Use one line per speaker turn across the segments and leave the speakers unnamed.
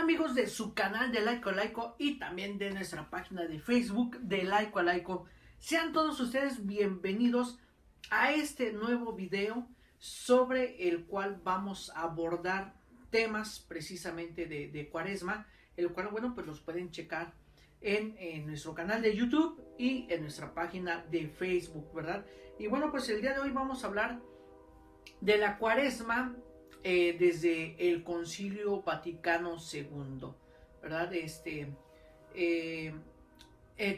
amigos de su canal de Laico a Laico y también de nuestra página de Facebook de Laico a Laico? Sean todos ustedes bienvenidos a este nuevo video sobre el cual vamos a abordar temas precisamente de Cuaresma, el cual, bueno, pues los pueden checar en nuestro canal de YouTube y en nuestra página de Facebook, ¿verdad? Y bueno, pues el día de hoy vamos a hablar de la Cuaresma desde el Concilio Vaticano II, ¿verdad?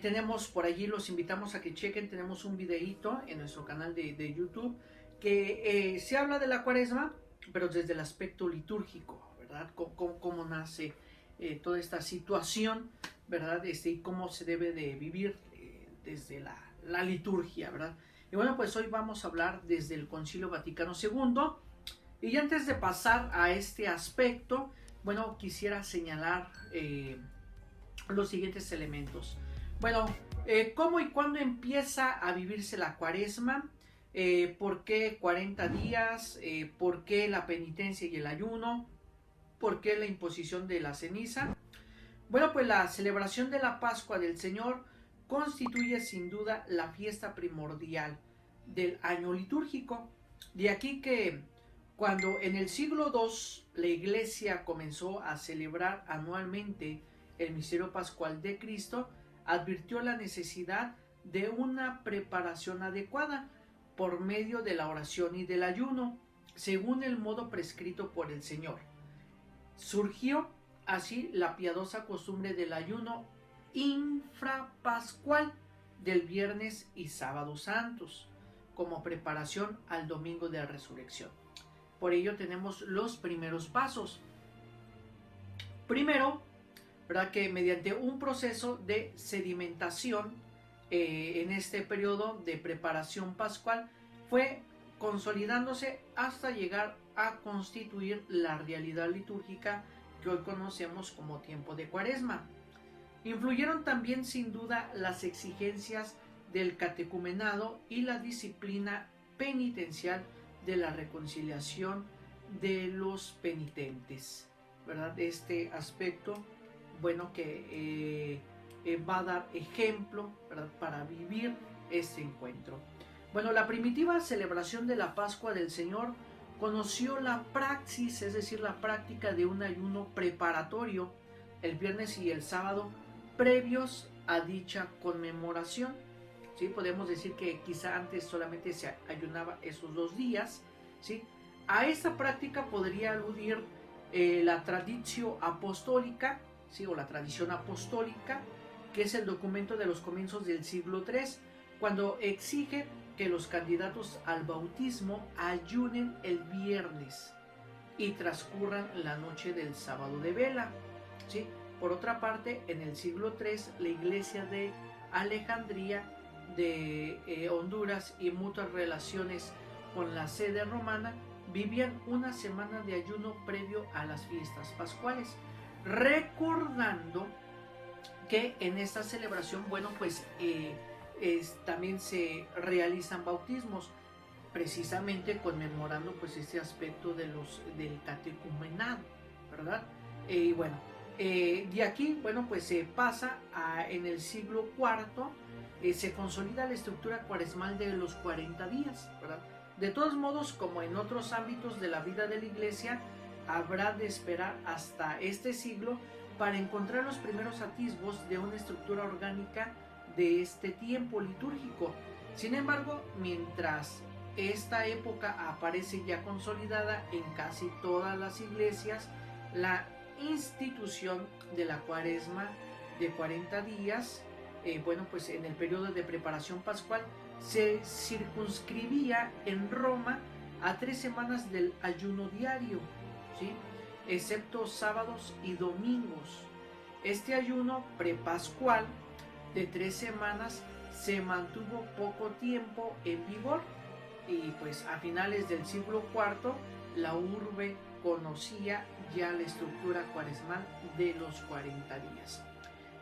Tenemos por allí, los invitamos a que chequen, tenemos un videíto en nuestro canal de YouTube que se habla de la Cuaresma, pero desde el aspecto litúrgico, ¿verdad? Cómo nace toda esta situación, ¿verdad? Y cómo se debe de vivir desde la liturgia, ¿verdad? Y bueno, pues hoy vamos a hablar desde el Concilio Vaticano II. Y antes de pasar a este aspecto, bueno, quisiera señalar los siguientes elementos. Bueno, ¿cómo y cuándo empieza a vivirse la Cuaresma? ¿Por qué 40 días? ¿Por qué la penitencia y el ayuno? ¿Por qué la imposición de la ceniza? Bueno, pues la celebración de la Pascua del Señor constituye sin duda la fiesta primordial del año litúrgico. De aquí que cuando en el siglo II la Iglesia comenzó a celebrar anualmente el misterio pascual de Cristo, advirtió la necesidad de una preparación adecuada por medio de la oración y del ayuno, según el modo prescrito por el Señor. Surgió así la piadosa costumbre del ayuno infrapascual del viernes y sábado santos, como preparación al domingo de resurrección. Por ello tenemos los primeros pasos. Primero, ¿verdad?, que mediante un proceso de sedimentación en este periodo de preparación pascual fue consolidándose hasta llegar a constituir la realidad litúrgica que hoy conocemos como tiempo de Cuaresma. Influyeron también sin duda las exigencias del catecumenado y la disciplina penitencial de la reconciliación de los penitentes, ¿verdad? Este aspecto, bueno, que va a dar ejemplo, ¿verdad?, para vivir este encuentro. Bueno, la primitiva celebración de la Pascua del Señor conoció la praxis, es decir, la práctica de un ayuno preparatorio el viernes y el sábado previos a dicha conmemoración. ¿Sí? Podemos decir que quizá antes solamente se ayunaba esos 2 días. ¿Sí? A esta práctica podría aludir la traditio apostólica, ¿sí?, o la tradición apostólica, que es el documento de los comienzos del siglo III, cuando exige que los candidatos al bautismo ayunen el viernes y transcurran la noche del sábado de vela. ¿Sí? Por otra parte, en el siglo III, la iglesia de Alejandría de Honduras y mutuas relaciones con la sede romana vivían una semana de ayuno previo a las fiestas pascuales, recordando que en esta celebración, bueno, pues también se realizan bautismos, precisamente conmemorando pues este aspecto del catecumenado, ¿verdad? Y bueno, de aquí, bueno, pues se pasa en el siglo IV, se consolida la estructura cuaresmal de los 40 días, ¿verdad? De todos modos, como en otros ámbitos de la vida de la Iglesia, habrá de esperar hasta este siglo para encontrar los primeros atisbos de una estructura orgánica de este tiempo litúrgico. Sin embargo, mientras esta época aparece ya consolidada en casi todas las iglesias, la institución de la Cuaresma de 40 días, bueno, pues en el periodo de preparación pascual se circunscribía en Roma a 3 semanas del ayuno diario, ¿sí?, excepto sábados y domingos. Este ayuno prepascual de 3 semanas se mantuvo poco tiempo en vigor y pues a finales del siglo IV la urbe conocía ya la estructura cuaresmal de los 40 días.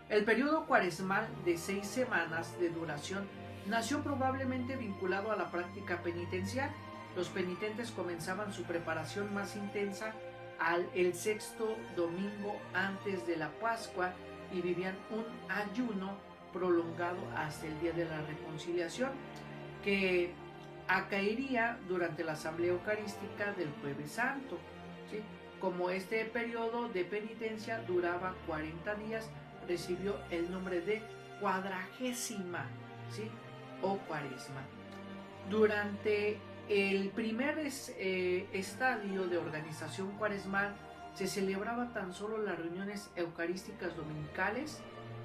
El periodo cuaresmal de 6 semanas de duración nació probablemente vinculado a la práctica penitencial. Los penitentes comenzaban su preparación más intensa el sexto domingo antes de la Pascua y vivían un ayuno prolongado hasta el día de la reconciliación, que acaería durante la asamblea eucarística del Jueves Santo, ¿sí? Como este periodo de penitencia duraba 40 días, recibió el nombre de cuadragésima, ¿sí? O cuaresma. Durante el primer estadio de organización cuaresmal se celebraba tan solo las reuniones eucarísticas dominicales,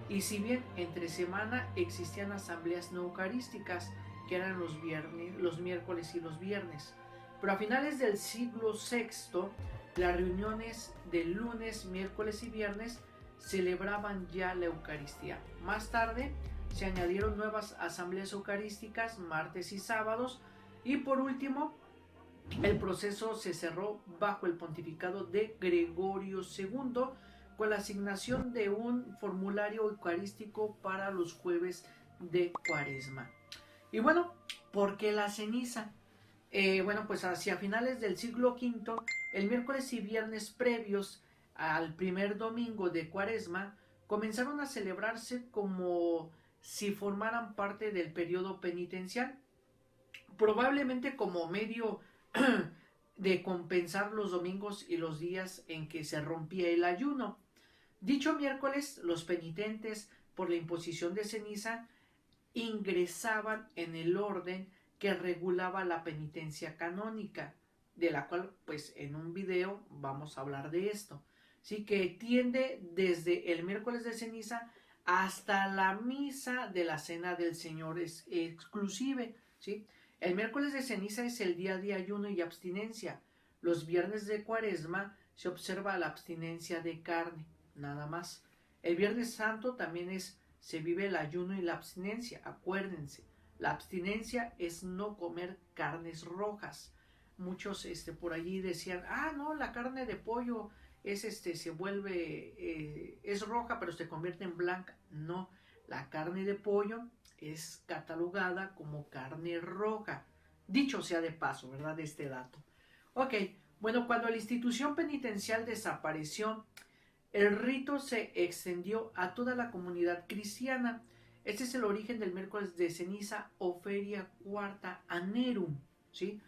y si bien entre semana existían asambleas no eucarísticas, que eran los viernes, los miércoles y los viernes. Pero a finales del siglo VI, las reuniones de lunes, miércoles y viernes celebraban ya la Eucaristía. Más tarde se añadieron nuevas asambleas eucarísticas martes y sábados, y por último el proceso se cerró bajo el pontificado de Gregorio II con la asignación de un formulario eucarístico para los jueves de Cuaresma. Y bueno, ¿por qué la ceniza? Bueno, pues hacia finales del siglo V, el miércoles y viernes previos al primer domingo de Cuaresma comenzaron a celebrarse como si formaran parte del periodo penitencial, probablemente como medio de compensar los domingos y los días en que se rompía el ayuno. Dicho miércoles, los penitentes, por la imposición de ceniza, ingresaban en el orden que regulaba la penitencia canónica, de la cual pues en un video vamos a hablar de esto. Sí, que tiende desde el miércoles de ceniza hasta la misa de la Cena del Señor exclusive, ¿sí? El miércoles de ceniza es el día de ayuno y abstinencia. Los viernes de Cuaresma se observa la abstinencia de carne, nada más. El Viernes Santo también se vive el ayuno y la abstinencia. Acuérdense, la abstinencia es no comer carnes rojas. Muchos por allí decían, no, la carne de pollo se vuelve, es roja pero se convierte en blanca. No, la carne de pollo es catalogada como carne roja. Dicho sea de paso, ¿verdad? Este dato. Ok, bueno, cuando la institución penitencial desapareció, el rito se extendió a toda la comunidad cristiana. Este es el origen del miércoles de ceniza o feria cuarta anerum, ¿sí?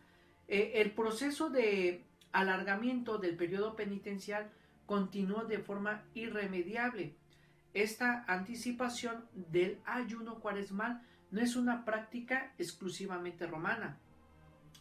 El proceso de alargamiento del periodo penitencial continuó de forma irremediable. Esta anticipación del ayuno cuaresmal no es una práctica exclusivamente romana.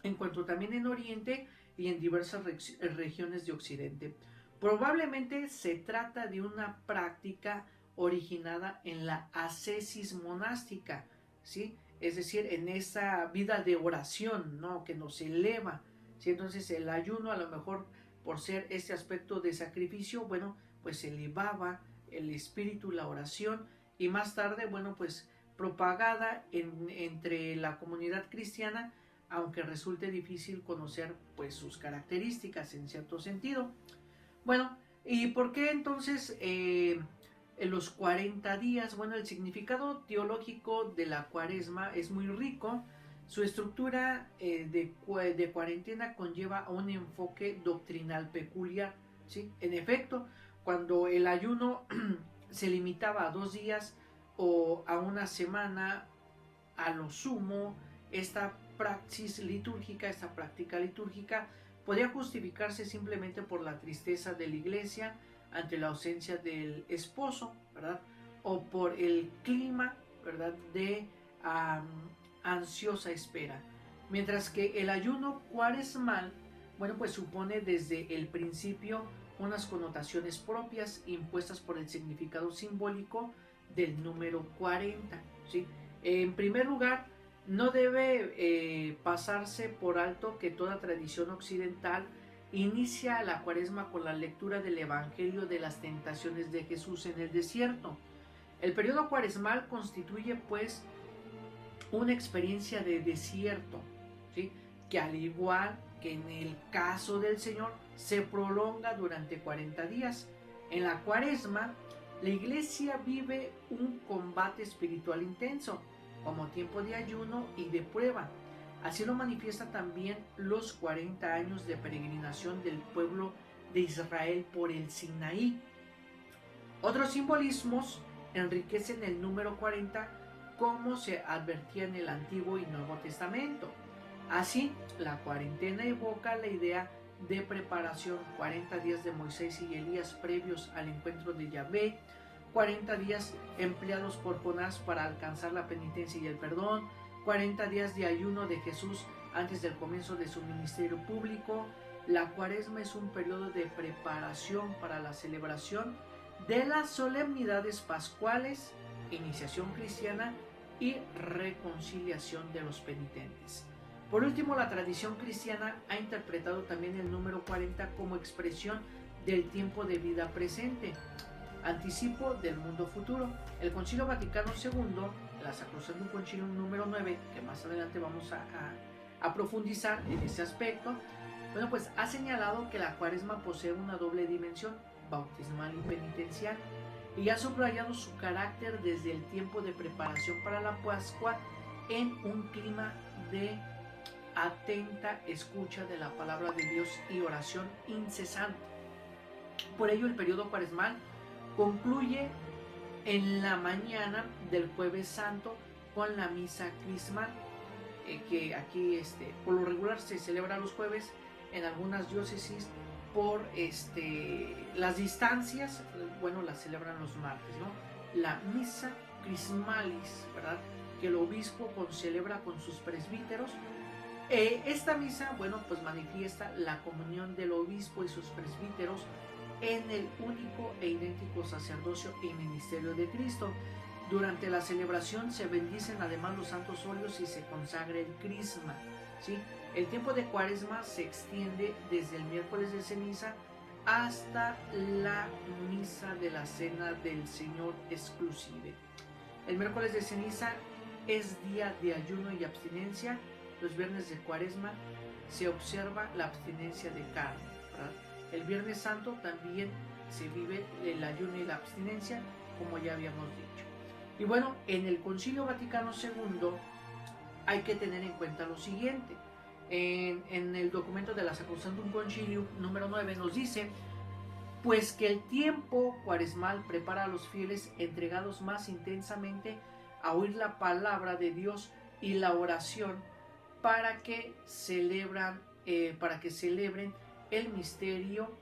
Encuentro también en Oriente y en diversas regiones de Occidente. Probablemente se trata de una práctica originada en la ascesis monástica, ¿sí? Es decir, en esa vida de oración, ¿no? Que nos eleva, ¿sí? Entonces el ayuno, a lo mejor por ser este aspecto de sacrificio, bueno, pues elevaba el espíritu, la oración, y más tarde, bueno, pues propagada entre la comunidad cristiana, aunque resulte difícil conocer pues sus características en cierto sentido. Bueno, ¿y por qué entonces en los 40 días? Bueno, el significado teológico de la cuaresma es muy rico. Su estructura de cuarentena conlleva un enfoque doctrinal peculiar, ¿sí? En efecto, cuando el ayuno se limitaba a 2 días o a una semana, a lo sumo, esta praxis litúrgica, esta práctica litúrgica, podía justificarse simplemente por la tristeza de la iglesia ante la ausencia del esposo, ¿verdad? O por el clima, ¿verdad? De ansiosa espera. Mientras que el ayuno cuaresmal, bueno, pues supone desde el principio unas connotaciones propias impuestas por el significado simbólico del número 40, ¿sí? En primer lugar, no debe pasarse por alto que toda tradición occidental inicia la cuaresma con la lectura del Evangelio de las tentaciones de Jesús en el desierto. El periodo cuaresmal constituye pues una experiencia de desierto, ¿sí? Que al igual que en el caso del Señor se prolonga durante 40 días. En la cuaresma, la iglesia vive un combate espiritual intenso, como tiempo de ayuno y de prueba. Así lo manifiesta también los 40 años de peregrinación del pueblo de Israel por el Sinaí. Otros simbolismos enriquecen el número 40 como se advertía en el Antiguo y Nuevo Testamento. Así, la cuarentena evoca la idea de preparación, 40 días de Moisés y Elías previos al encuentro de Yahvé, 40 días empleados por Jonás para alcanzar la penitencia y el perdón, 40 días de ayuno de Jesús antes del comienzo de su ministerio público. La Cuaresma es un periodo de preparación para la celebración de las solemnidades pascuales, iniciación cristiana y reconciliación de los penitentes. Por último, la tradición cristiana ha interpretado también el número 40 como expresión del tiempo de vida presente, anticipo del mundo futuro. El Concilio Vaticano II, la Sacrosantum Concilium número 9, que más adelante vamos a profundizar en ese aspecto, bueno, pues ha señalado que la Cuaresma posee una doble dimensión, bautismal y penitencial, y ha subrayado su carácter desde el tiempo de preparación para la Pascua en un clima de atenta escucha de la palabra de Dios y oración incesante. Por ello, el periodo cuaresmal concluye en la mañana del Jueves Santo con la misa crismal, que aquí por lo regular se celebra los jueves, en algunas diócesis por las distancias, bueno, la celebran los martes, ¿no? La misa crismalis, ¿verdad? Que el obispo celebra con sus presbíteros. Esta misa, bueno, pues manifiesta la comunión del obispo y sus presbíteros en el único e idéntico sacerdocio y ministerio de Cristo. Durante la celebración se bendicen además los santos óleos y se consagra el crisma, ¿sí? El tiempo de Cuaresma se extiende desde el miércoles de ceniza hasta la misa de la Cena del Señor exclusive. El miércoles de ceniza es día de ayuno y abstinencia. Los viernes de Cuaresma se observa la abstinencia de carne, ¿verdad? El Viernes Santo también se vive el ayuno y la abstinencia, como ya habíamos dicho. Y bueno, en el Concilio Vaticano II hay que tener en cuenta lo siguiente. En el documento de la Sacrosantum Concilium número 9 nos dice, pues que el tiempo cuaresmal prepara a los fieles entregados más intensamente a oír la palabra de Dios y la oración para que celebren el misterio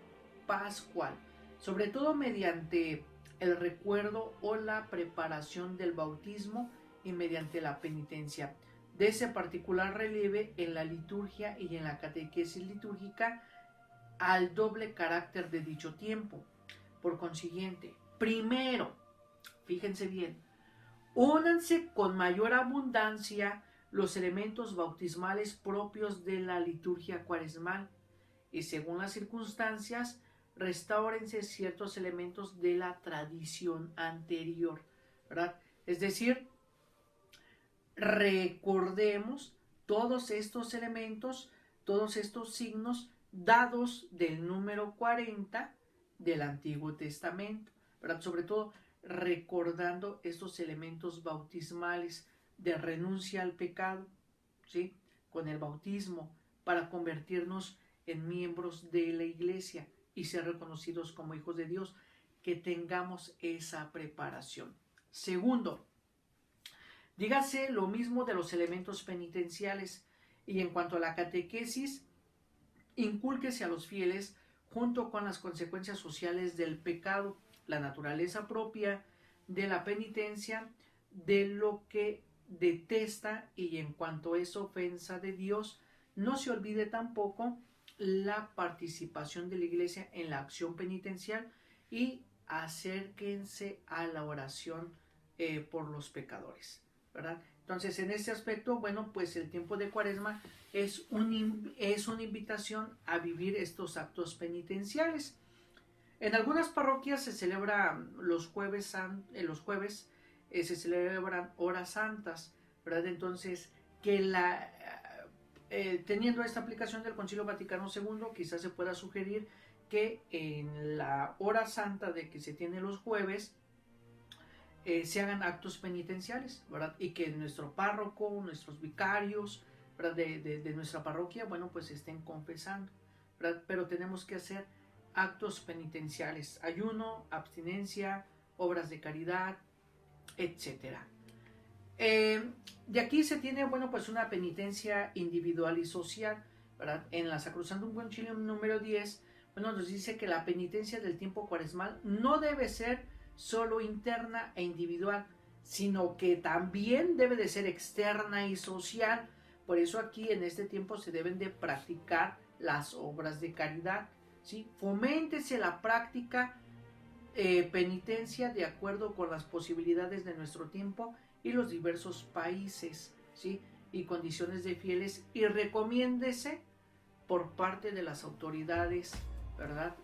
pascual, sobre todo mediante el recuerdo o la preparación del bautismo y mediante la penitencia. De ese particular relieve en la liturgia y en la catequesis litúrgica al doble carácter de dicho tiempo. Por consiguiente, primero, fíjense bien, únanse con mayor abundancia los elementos bautismales propios de la liturgia cuaresmal y según las circunstancias, restáurense ciertos elementos de la tradición anterior, ¿verdad? Es decir, recordemos todos estos elementos, todos estos signos dados del número 40 del Antiguo Testamento, ¿verdad? Sobre todo recordando estos elementos bautismales de renuncia al pecado, ¿sí? Con el bautismo para convertirnos en miembros de la Iglesia y ser reconocidos como hijos de Dios, que tengamos esa preparación. Segundo, dígase lo mismo de los elementos penitenciales, y en cuanto a la catequesis, incúlquese a los fieles junto con las consecuencias sociales del pecado, la naturaleza propia de la penitencia, de lo que detesta, y en cuanto es ofensa de Dios, no se olvide tampoco la participación de la Iglesia en la acción penitencial y acérquense a la oración por los pecadores, ¿verdad? Entonces, en este aspecto, bueno, pues el tiempo de Cuaresma es una invitación a vivir estos actos penitenciales. En algunas parroquias se celebra los jueves, se celebran horas santas, ¿verdad? Entonces, teniendo esta aplicación del Concilio Vaticano II, quizás se pueda sugerir que en la hora santa de que se tiene los jueves, se hagan actos penitenciales, ¿verdad? Y que nuestro párroco, nuestros vicarios, ¿verdad? De nuestra parroquia, bueno, pues estén confesando, ¿verdad? Pero tenemos que hacer actos penitenciales, ayuno, abstinencia, obras de caridad, etcétera. De aquí se tiene, bueno, pues una penitencia individual y social, ¿verdad? En la Sacrosantum Concilium número 10, bueno, nos dice que la penitencia del tiempo cuaresmal no debe ser solo interna e individual, sino que también debe de ser externa y social. Por eso aquí en este tiempo se deben de practicar las obras de caridad, ¿sí? Foméntese la práctica penitencia de acuerdo con las posibilidades de nuestro tiempo y los diversos países, ¿sí? Y condiciones de fieles, y recomiéndese por parte de las autoridades, ¿verdad?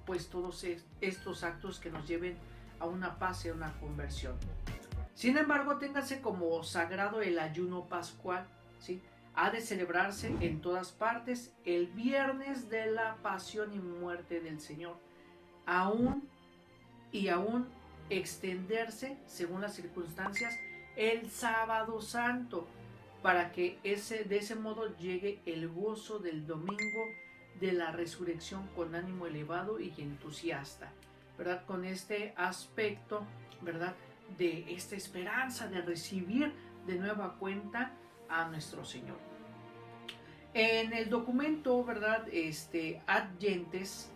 Pues todos estos actos que nos lleven a una paz y a una conversión. Sin embargo, téngase como sagrado el ayuno pascual, ¿sí? Ha de celebrarse en todas partes el viernes de la pasión y muerte del Señor, aún extenderse, según las circunstancias, el sábado santo, para que de ese modo llegue el gozo del domingo de la resurrección con ánimo elevado y entusiasta, ¿verdad? Con este aspecto, ¿verdad? De esta esperanza de recibir de nueva cuenta a nuestro Señor. En el documento, ¿verdad? Ad Gentes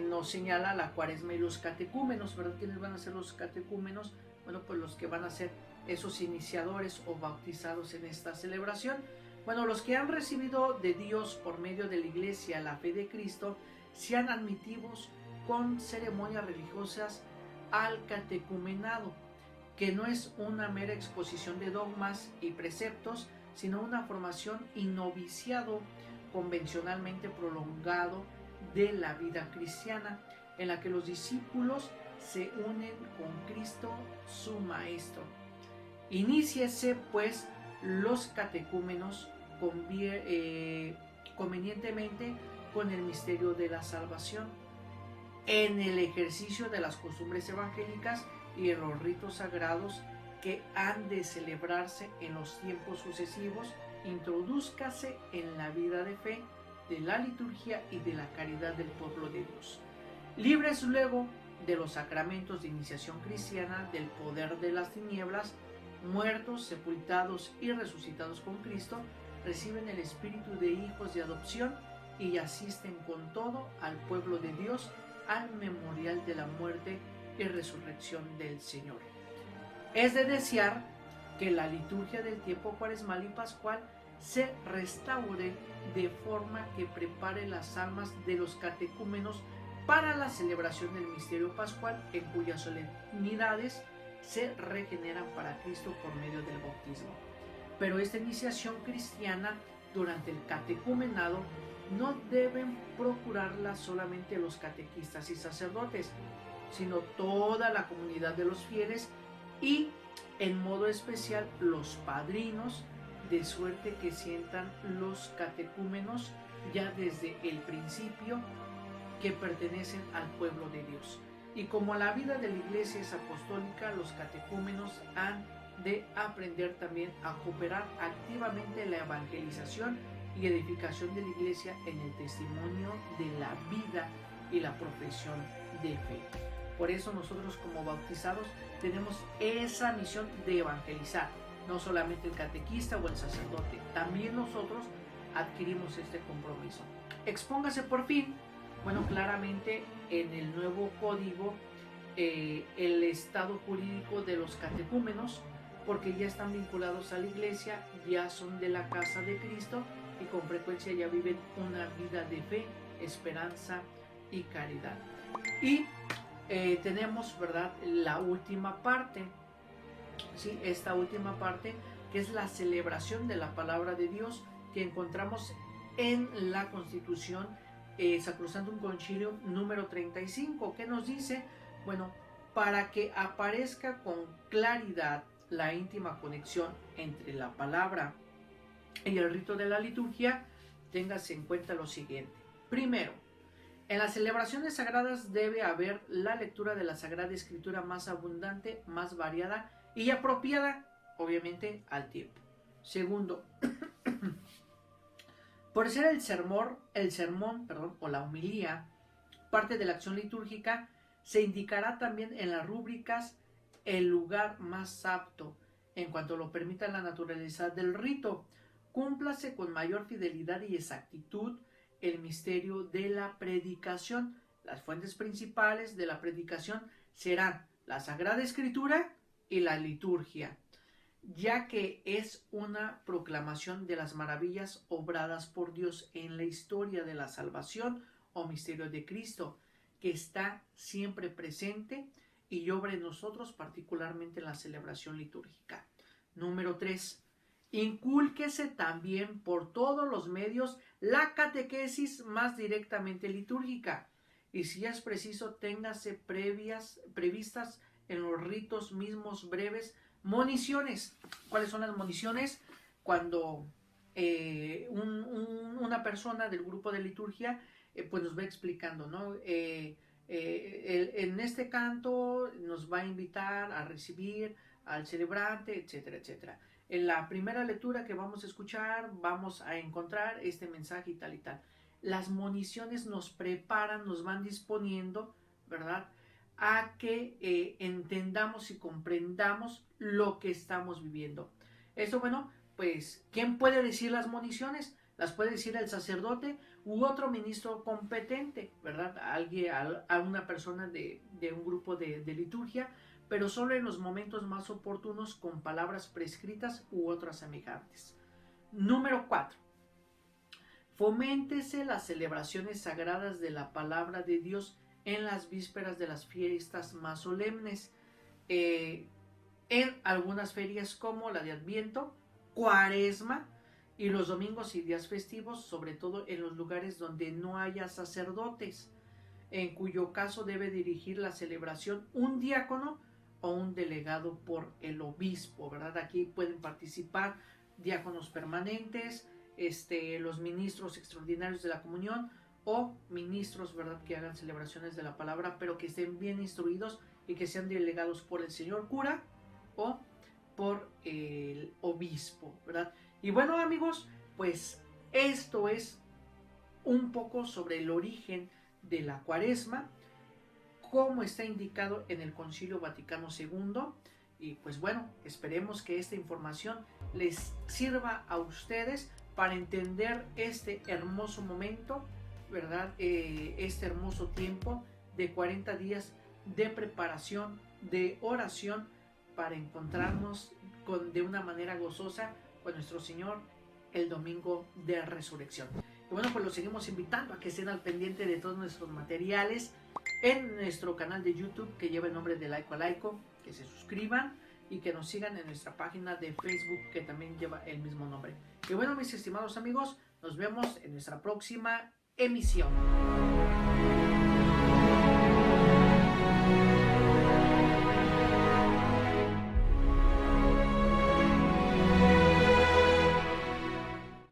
nos señala la cuaresma y los catecúmenos, ¿verdad? ¿Quiénes van a ser los catecúmenos? Bueno, pues los que van a ser esos iniciadores o bautizados en esta celebración. Bueno, los que han recibido de Dios por medio de la Iglesia la fe de Cristo, sean admitidos con ceremonias religiosas al catecumenado, que no es una mera exposición de dogmas y preceptos, sino una formación y noviciado convencionalmente prolongado de la vida cristiana, en la que los discípulos se unen con Cristo su Maestro. Iníciese pues los catecúmenos convenientemente con el misterio de la salvación, en el ejercicio de las costumbres evangélicas y en los ritos sagrados que han de celebrarse en los tiempos sucesivos. Introdúzcase en la vida de fe, de la liturgia y de la caridad del pueblo de Dios. Libres luego de los sacramentos de iniciación cristiana, del poder de las tinieblas, muertos, sepultados y resucitados con Cristo, reciben el espíritu de hijos de adopción y asisten con todo al pueblo de Dios al memorial de la muerte y resurrección del Señor. Es de desear que la liturgia del tiempo cuaresmal y pascual se restaure de forma que prepare las almas de los catecúmenos para la celebración del misterio pascual, en cuyas solemnidades se regeneran para Cristo por medio del bautismo. Pero esta iniciación cristiana durante el catecumenado no deben procurarla solamente los catequistas y sacerdotes, sino toda la comunidad de los fieles y en modo especial los padrinos, de suerte que sientan los catecúmenos ya desde el principio que pertenecen al pueblo de Dios. Y como la vida de la iglesia es apostólica, los catecúmenos han de aprender también a cooperar activamente en la evangelización y edificación de la iglesia en el testimonio de la vida y la profesión de fe. Por eso nosotros como bautizados tenemos esa misión de evangelizar, no solamente el catequista o el sacerdote, también nosotros adquirimos este compromiso. Expóngase por fin, bueno, claramente en el nuevo código el estado jurídico de los catecúmenos, porque ya están vinculados a la iglesia, ya son de la casa de Cristo y con frecuencia ya viven una vida de fe, esperanza y caridad. Y tenemos, ¿verdad?, la última parte, ¿sí? Esta última parte que es la celebración de la palabra de Dios que encontramos en la Constitución Sacrosantum Concilium número 35, que nos dice, bueno, para que aparezca con claridad la íntima conexión entre la palabra y el rito de la liturgia, téngase en cuenta lo siguiente. Primero, en las celebraciones sagradas debe haber la lectura de la Sagrada Escritura más abundante, más variada y apropiada, obviamente, al tiempo. Segundo, por ser el sermón, o la homilía parte de la acción litúrgica, se indicará también en las rúbricas el lugar más apto, en cuanto lo permita la naturaleza del rito. Cúmplase con mayor fidelidad y exactitud el misterio de la predicación. Las fuentes principales de la predicación serán la Sagrada Escritura y la liturgia, ya que es una proclamación de las maravillas obradas por Dios en la historia de la salvación o misterio de Cristo, que está siempre presente y obra en nosotros, particularmente en la celebración litúrgica. Número 3. Incúlquese también por todos los medios la catequesis más directamente litúrgica, y si es preciso, téngase previstas en los ritos mismos breves moniciones. ¿Cuáles son las moniciones? Cuando una persona del grupo de liturgia pues nos va explicando, ¿no? En este canto nos va a invitar a recibir al celebrante, etcétera, etcétera. En la primera lectura que vamos a escuchar vamos a encontrar este mensaje y tal y tal. Las moniciones nos preparan, nos van disponiendo, ¿verdad?, a que entendamos y comprendamos lo que estamos viviendo. Esto, bueno, pues, ¿quién puede decir las moniciones? Las puede decir el sacerdote u otro ministro competente, ¿verdad? A una persona de un grupo de liturgia, pero solo en los momentos más oportunos, con palabras prescritas u otras semejantes. Número 4. Foméntese las celebraciones sagradas de la palabra de Dios en las vísperas de las fiestas más solemnes, en algunas ferias como la de Adviento, Cuaresma y los domingos y días festivos, sobre todo en los lugares donde no haya sacerdotes, en cuyo caso debe dirigir la celebración un diácono o un delegado por el obispo, ¿verdad? Aquí pueden participar diáconos permanentes, los ministros extraordinarios de la comunión o ministros, ¿verdad?, que hagan celebraciones de la palabra, pero que estén bien instruidos y que sean delegados por el señor cura o por el obispo, ¿verdad? Y bueno, amigos, pues esto es un poco sobre el origen de la Cuaresma, cómo está indicado en el Concilio Vaticano II. Y pues bueno, esperemos que esta información les sirva a ustedes para entender este hermoso momento, ¿verdad? Este hermoso tiempo de 40 días de preparación, de oración, para encontrarnos de una manera gozosa con nuestro Señor el domingo de resurrección. Y bueno, pues los seguimos invitando a que estén al pendiente de todos nuestros materiales en nuestro canal de YouTube, que lleva el nombre de Laico a Laico, que se suscriban y que nos sigan en nuestra página de Facebook, que también lleva el mismo nombre. Y bueno, mis estimados amigos, nos vemos en nuestra próxima emisión.